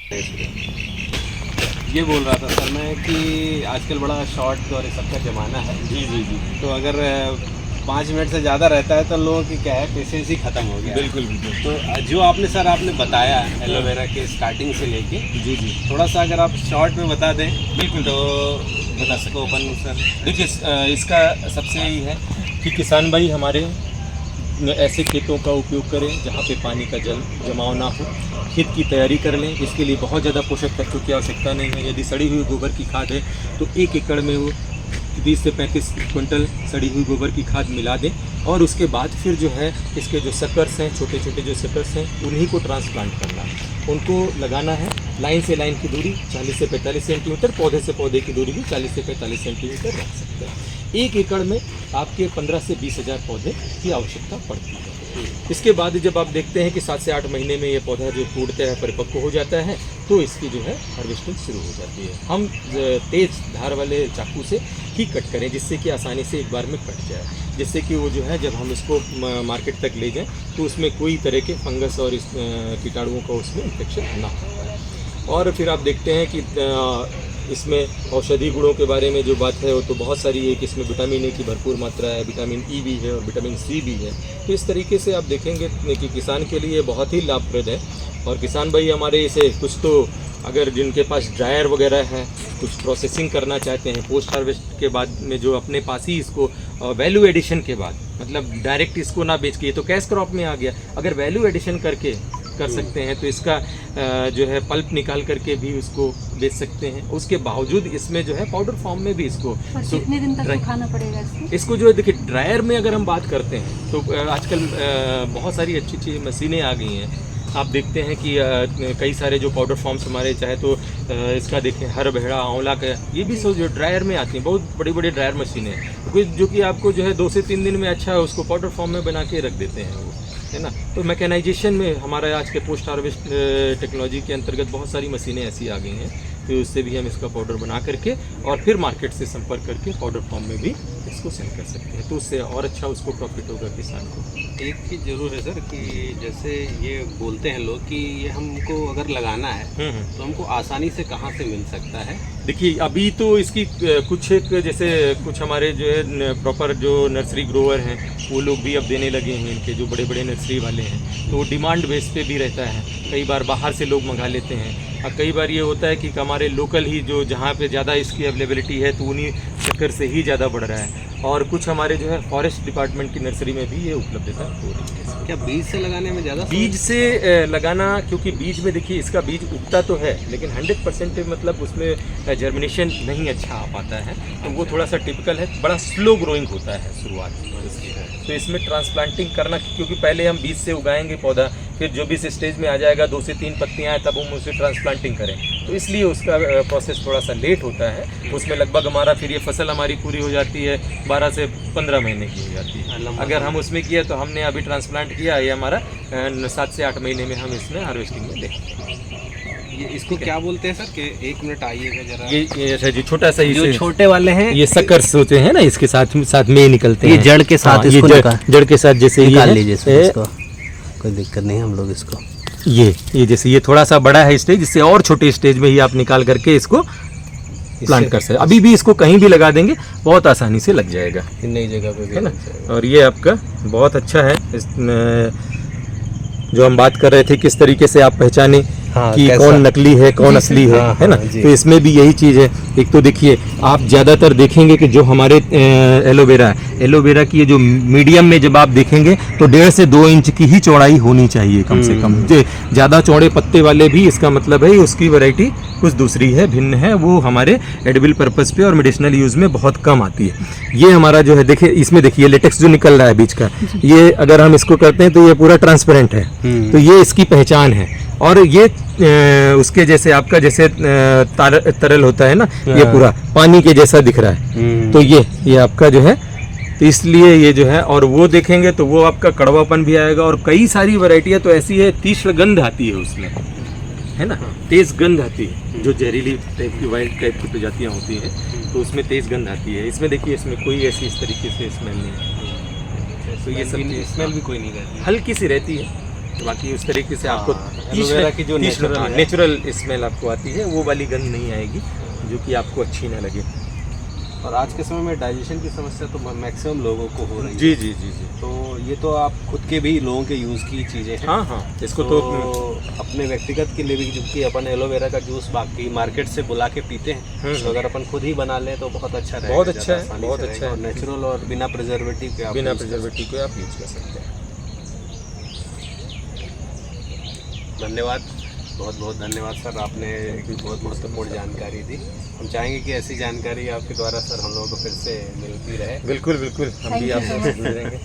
ये बोल रहा था सर मैं कि आजकल बड़ा शॉर्ट और इस सब का ज़माना है। जी जी जी, तो अगर 5 मिनट से ज़्यादा रहता है तो लोगों की क्या है, पेशेंस ही ख़त्म हो गया। बिल्कुल बिल्कुल। तो जो आपने बताया एलोवेरा के स्टार्टिंग से लेके, जी जी, थोड़ा सा अगर आप शॉर्ट में बता दें बिल्कुल तो बता इसको अपन सर। देखिए इसका सबसे यही है कि किसान भाई हमारे ऐसे खेतों का उपयोग करें जहाँ पे पानी का जल जमाव ना हो, खेत की तैयारी कर लें। इसके लिए बहुत ज़्यादा पोषक तत्वों की आवश्यकता नहीं है। यदि सड़ी हुई गोबर की खाद है तो 1 एकड़ में वो 30 से 35 क्विंटल सड़ी हुई गोबर की खाद मिला दें, और उसके बाद फिर जो है इसके जो सकर्स हैं, छोटे छोटे जो सकर्स हैं, उन्हीं को ट्रांसप्लांट करना है। उनको लगाना है लाइन से लाइन की दूरी 40 से 45 सेंटीमीटर, पौधे से पौधे की दूरी भी 40 से 45 सेंटीमीटर रख सकते हैं। 1 एकड़ में आपके 15 से 20 हज़ार पौधे की आवश्यकता पड़ती है। इसके बाद जब आप देखते हैं कि 7 से 8 महीने में ये पौधा जो टूटता है, परिपक्व हो जाता है, तो इसकी जो है हार्वेस्टिंग शुरू हो जाती है। हम तेज़ धार वाले चाकू से ही कट करें, जिससे कि आसानी से एक बार में कट जाए, जिससे कि वो जो है जब हम इसको मार्केट तक ले जाएं तो उसमें कोई तरह के फंगस और इस कीटाणुओं का उसमें इन्फेक्शन ना हो। और फिर आप देखते हैं कि इसमें औषधि गुणों के बारे में जो बात है वो तो बहुत सारी है कि इसमें विटामिन ए की भरपूर मात्रा है, विटामिन ई भी है और विटामिन सी भी है। तो इस तरीके से आप देखेंगे कि किसान के लिए बहुत ही लाभप्रद है। और किसान भाई हमारे इसे कुछ तो अगर जिनके पास ड्रायर वगैरह है, कुछ प्रोसेसिंग करना चाहते हैं पोस्ट हार्वेस्ट के बाद में, जो अपने पास ही इसको वैल्यू एडिशन के बाद, मतलब डायरेक्ट इसको ना बेच के, ये तो कैश क्रॉप में आ गया, अगर वैल्यू एडिशन करके कर सकते हैं तो इसका जो है पल्प निकाल करके भी उसको बेच सकते हैं। उसके बावजूद इसमें जो है पाउडर फॉर्म में भी इसको कितने दिन तक सुखाना पड़ेगा इसको जो है देखिए, ड्रायर में अगर हम बात करते हैं तो आजकल बहुत सारी अच्छी अच्छी मशीनें आ गई हैं। आप देखते हैं कि कई सारे जो पाउडर फॉर्म्स हमारे, चाहे तो इसका देखें हर भेड़ा आंवला का, ये भी सब जो ड्रायर में आती हैं, बहुत बड़ी बड़ी ड्रायर मशीनें हैं जो कि आपको जो है 2 से 3 दिन में अच्छा है उसको पाउडर फॉर्म में बना के रख देते हैं वो, है ना। तो मैकेनाइजेशन में हमारा आज के पोस्ट हार्वेस्ट टेक्नोलॉजी के अंतर्गत बहुत सारी मशीनें ऐसी आ गई हैं, तो उससे भी हम इसका पाउडर बना करके और फिर मार्केट से संपर्क करके पाउडर फॉर्म में भी इसको सेल कर सकते हैं, तो उससे और अच्छा उसको प्रॉफिट होगा किसान को। एक चीज़ जरूर है सर कि जैसे ये बोलते हैं लोग कि ये हमको अगर लगाना है तो हमको आसानी से कहाँ से मिल सकता है? देखिए अभी तो इसकी कुछ एक जैसे कुछ हमारे जो है प्रॉपर जो नर्सरी ग्रोवर हैं वो लोग भी अब देने लगे हैं, इनके जो बड़े बड़े नर्सरी वाले हैं, तो वो डिमांड बेस पे भी रहता है। कई बार बाहर से लोग मंगा लेते हैं, और कई बार ये होता है कि हमारे लोकल ही जो जहाँ पे ज़्यादा इसकी अवेलेबिलिटी है तो उन्हीं चक्कर से ही ज़्यादा बढ़ रहा है। और कुछ हमारे जो है फॉरेस्ट डिपार्टमेंट की नर्सरी में भी ये उपलब्धता हो रही है। क्या बीज से लगाने में ज़्यादा? बीज से लगाना, क्योंकि बीज में देखिए इसका बीज उगता तो है लेकिन 100% मतलब उसमें जर्मिनेशन नहीं अच्छा आ पाता है, तो वो थोड़ा सा टिपिकल है, बड़ा स्लो ग्रोइंग होता है शुरुआत में इसकी। तो इसमें ट्रांसप्लांटिंग करना, क्योंकि पहले हम बीज से उगाएंगे पौधा, फिर जो भी इस स्टेज में आ जाएगा 2 से 3 पत्तियाँ आए तब हम उसे ट्रांसप्लांटिंग करें, तो इसलिए उसका प्रोसेस थोड़ा सा लेट होता है। उसमें लगभग हमारा फिर ये फसल हमारी पूरी हो जाती है 12 से 15 महीने की हो जाती है। अगर हम उसमें किया तो हमने अभी ट्रांसप्लांट किया, ये हमारा 7 से 8 महीने में हम इसमें हार्वेस्टिंग में देखें। ये इसको क्या बोलते हैं सर? कि 1 मिनट आइएगा जरा। ये अच्छा जी, छोटा सा जो छोटे वाले हैं ये सकर्स होते हैं ना, इसके साथ में ही निकलते हैं, ये जड़ के साथ। ये जड़ के साथ जैसे निकाल लीजिए इसको, कोई दिक्कत नहीं, हम लोग इसको ये जैसे ये थोड़ा सा बड़ा है स्टेज, इससे और छोटे स्टेज में ही आप निकाल करके इसको प्लांट कर सकते हैं। अभी भी इसको कहीं भी लगा देंगे बहुत आसानी से लग जाएगा, नई जगह पे भी है ना। और ये आपका बहुत अच्छा है। जो हम बात कर रहे थे किस तरीके से आप पहचाने कि कौन नकली है कौन असली है ना, तो इसमें भी यही चीज़ है। एक तो देखिए आप ज़्यादातर देखेंगे कि जो हमारे एलोवेरा की जो मीडियम में जब आप देखेंगे तो 1.5 से 2 इंच की ही चौड़ाई होनी चाहिए कम से कम। ज़्यादा चौड़े पत्ते वाले भी, इसका मतलब है उसकी वैरायटी कुछ दूसरी है, भिन्न है, वो हमारे एडिबल पर्पज़ पे और मेडिसिनल यूज़ में बहुत कम आती है। ये हमारा जो है देखिए, इसमें देखिए लेटेक्स जो निकल रहा है बीच का, ये अगर हम इसको करते हैं तो ये पूरा ट्रांसपेरेंट है, तो ये इसकी पहचान है। और ये उसके जैसे आपका जैसे तरल होता है ना, ये पूरा पानी के जैसा दिख रहा है, तो ये आपका जो है, तो इसलिए ये जो है, और वो देखेंगे तो वो आपका कड़वापन भी आएगा। और कई सारी वैरायटियाँ तो ऐसी है, तीक्ष्ण गंध आती है उसमें, है ना, तेज़ गंध आती है, जो जहरीली टाइप की वाइल्ड टाइप की प्रजातियाँ होती हैं तो उसमें तेज़ गंध आती है। इसमें देखिए इसमें कोई ऐसी इस तरीके से स्मेल नहीं है, तो ये सब स्मेल भी कोई नहीं रहती, हल्की सी रहती है, बाकी उस तरीके से आपको एलोवेरा की जो नेचुरल स्मेल आपको आती है, वो वाली गंध नहीं आएगी जो कि आपको अच्छी ना लगे। और आज के समय में डाइजेशन की समस्या तो मैक्सिमम लोगों को हो रही है। जी जी जी जी। तो ये तो आप खुद के भी लोगों के यूज़ की चीज़ें हैं। हाँ हाँ, इसको तो अपने व्यक्तिगत के लिए भी, क्योंकि अपन एलोवेरा का जूस बाकी मार्केट से बुला के पीते हैं, तो अगर अपन खुद ही बना लें तो बहुत अच्छा रहेगा। बहुत अच्छा है, आसानी बहुत से अच्छा रहेगा है। और नेचुरल और बिना प्रिजर्वेटिव के आप बिना use कर प्रिजर्वेटिव को आप यूज कर सकते हैं। धन्यवाद, बहुत बहुत धन्यवाद सर, आपने एक बहुत महत्वपूर्ण जानकारी दी। हम चाहेंगे कि ऐसी जानकारी आपके द्वारा सर हम लोगों को फिर से मिलती रहे। बिल्कुल बिल्कुल, हम भी Thank you so आपसे much. जुड़ेंगे।